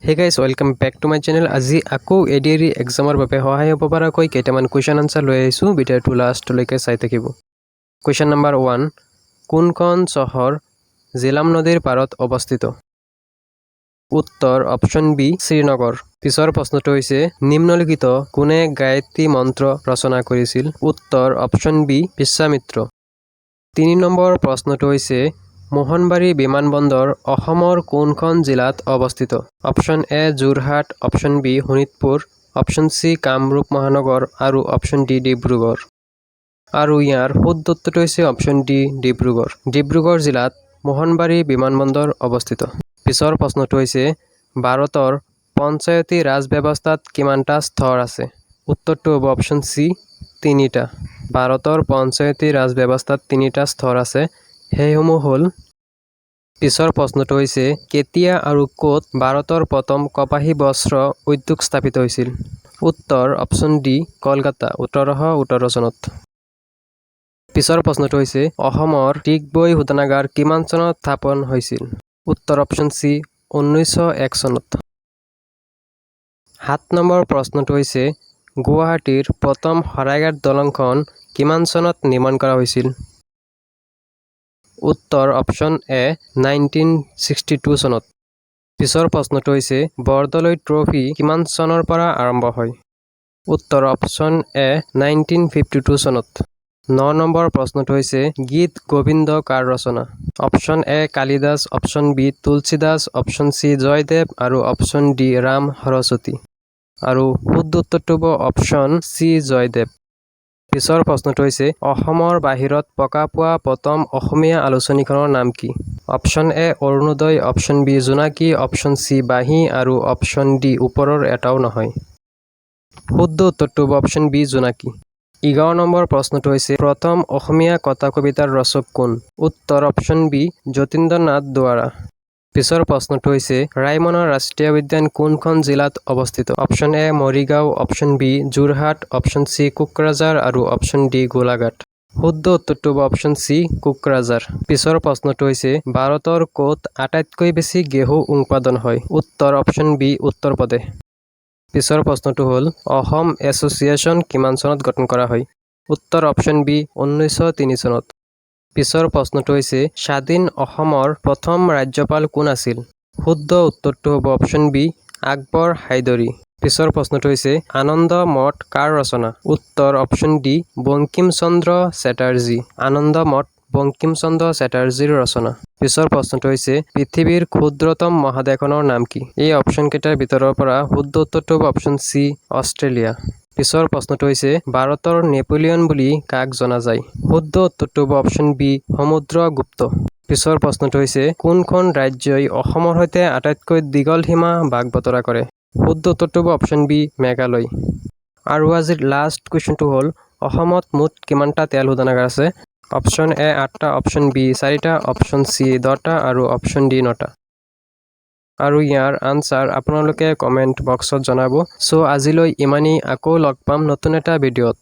Hey guys, welcome back to my channel. আজি আকৌ ADRE এক্সামৰ বাবে সহায় হ'ব পৰাকৈ কেইটামান কোৱেশ্চন আনসাৰ লৈ আহিছো। ভিডিঅ'টো লাষ্টলৈকে চাই থাকিব। কোৱেশ্চন নম্বৰ 1, কোনখন চহৰ জিলাম নদীৰ পাৰত অৱস্থিত? উত্তৰ অপচন বি শ্ৰীনগৰ। পিছৰ প্ৰশ্নটো হৈছে নিম্নলিখিত কোনে গায়ত্ৰী মন্ত্ৰ ৰচনা কৰিছিল? উত্তৰ অপচন বি বিশ্বামিত্ৰ। 3 নম্বৰ প্ৰশ্নটো হৈছে মোহনবাৰী বিমানবন্দৰ অসমৰ কোনখন জিলাত অৱস্থিত? Option A Jorhat, option B Sonitpur, option C Kamrup মহানগৰ আৰু অপচন ডি ডিব্ৰুগড়। আৰু ইয়াৰ শুদ্ধ উত্তৰটো হৈছে অপচন ডি ডিব্ৰুগড়। ডিব্ৰুগড় জিলাত মোহনবাৰী বিমানবন্দৰ অৱস্থিত। পিছৰ প্ৰশ্নটো হৈছে ভাৰতৰ পঞ্চায়তী ৰাজ ব্যৱস্থাত কিমানটা স্তৰ আছে? উত্তৰটো হ'ব অপচন সি 3টা। ভাৰতৰ পঞ্চায়তী ৰাজ ব্যৱস্থাত 3টা স্তৰ আছে। সেইসমূহ হ'ল পিছৰ প্ৰশ্নটো হৈছে কেতিয়া আৰু ক'ত ভাৰতৰ প্ৰথম কপাহী বস্ত্ৰ উদ্যোগ স্থাপিত হৈছিল? উত্তৰ অপচন ডি কলকাতা 1818 চনত। পিছৰ প্ৰশ্নটো হৈছে অসমৰ ডিগবৈ শোধনাগাৰ কিমান চনত স্থাপন হৈছিল? উত্তৰ অপচন সি 1901 চনত। 7 নম্বৰ প্ৰশ্নটো হৈছে গুৱাহাটীৰ প্ৰথম শৰাইঘাট দলংখন কিমান চনত নিৰ্মাণ কৰা হৈছিল? উত্তৰ অপচন এ 1962 চনত। পিছৰ প্ৰশ্নটো হৈছে বৰদলৈ ট্ৰফী কিমান চনৰ পৰা আৰম্ভ হয়? উত্তৰ অপচন এ 1952 চনত। 9 নম্বৰ প্ৰশ্নটো হৈছে গীত গোবিন্দ কাৰ ৰচনা? Option A Kalidas, option B Tulsidas, option C Jayadeva আৰু অপচন ডি ৰাম সৰস্বতী। আৰু শুদ্ধ উত্তৰটো হ'ব অপচন সি জয়দেৱ। পিছৰ প্ৰশ্নটো হৈছে অসমৰ বাহিৰত প্ৰকাশ পোৱা প্ৰথম অসমীয়া আলোচনীখনৰ নাম কি? অপচন এ অৰুণোদয়, অপচন বি জোনাকী, অপচন সি বাঁহী আৰু অপচন ডি ওপৰৰ এটাও নহয়। শুদ্ধ উত্তৰটো হ'ব অপচন বি জোনাকী। 11 নম্বৰ প্ৰশ্নটো হৈছে প্ৰথম অসমীয়া কথা কবিতাৰ ৰচক কোন? উত্তৰ অপচন বি যতীন্দ্ৰনাথ দুৱৰা। পিছৰ প্ৰশ্নটো হৈছে ৰায়মনা ৰাষ্ট্ৰীয় উদ্যান কোনখন জিলাত অৱস্থিত? Option A Morigaon, option B Jorhat, option C Kokrajhar আৰু অপচন ডি গোলাঘাট। শুদ্ধ উত্তৰটো হ'ব অপচন সি কোকৰাঝাৰ। পিছৰ প্ৰশ্নটো হৈছে ভাৰতৰ ক'ত আটাইতকৈ বেছি ঘেঁহু উৎপাদন হয়? উত্তৰ অপচন বি উত্তৰ প্ৰদেশ। পিছৰ প্ৰশ্নটো হ'ল অসম এছ'চিয়েশ্যন কিমান চনত গঠন কৰা হয়? উত্তৰ অপচন বি 1903 চনত। পিছৰ প্ৰশ্নটো হৈছে স্বাধীন অসমৰ প্ৰথম ৰাজ্যপাল কোন আছিল? শুদ্ধ উত্তৰটো হ'ব অপচন বি আকবৰ হাইদৰি। পিছৰ প্ৰশ্নটো হৈছে আনন্দ মঠ কাৰ ৰচনা? উত্তৰ অপচন ডি বংকিম চন্দ্ৰ চেটাৰ্জী। আনন্দ মঠ বংকিম চন্দ্ৰ চেটাৰ্জীৰ ৰচনা। পিছৰ প্ৰশ্নটো হৈছে পৃথিৱীৰ ক্ষুদ্ৰতম মহাদেশখনৰ নাম কি? এই অপচন কেইটাৰ ভিতৰৰ পৰা শুদ্ধ উত্তৰটো হ'ব অপচন চি অষ্ট্ৰেলিয়া। পিছৰ প্ৰশ্নটো হৈছে ভাৰতৰ নেপোলিয়ন বুলি কাক জনা যায়? শুদ্ধ উত্তৰটো হ'ব অপচন বি সমুদ্ৰগুপ্ত। পিছৰ প্ৰশ্নটো হৈছে কোনখন ৰাজ্যই অসমৰ সৈতে আটাইতকৈ দীঘল সীমা ভাগ বতৰা কৰে? শুদ্ধ উত্তৰটো হ'ব অপচন বি মেঘালয়। আৰু আজিৰ লাষ্ট কুৱেশ্যনটো হ'ল অসমত মুঠ কিমানটা তেল শোধনাগাৰ আছে? অপচন এ 8টা, অপচন বি 4টা, অপচন চি 10টা আৰু অপচন ডি 9টা। আৰু ইয়াৰ আনসাৰ আপোনালোকে কমেণ্ট বক্সত জনাব। চ' আজিলৈ ইমানেই, আকৌ লগ পাম নতুন এটা ভিডিঅ'ত।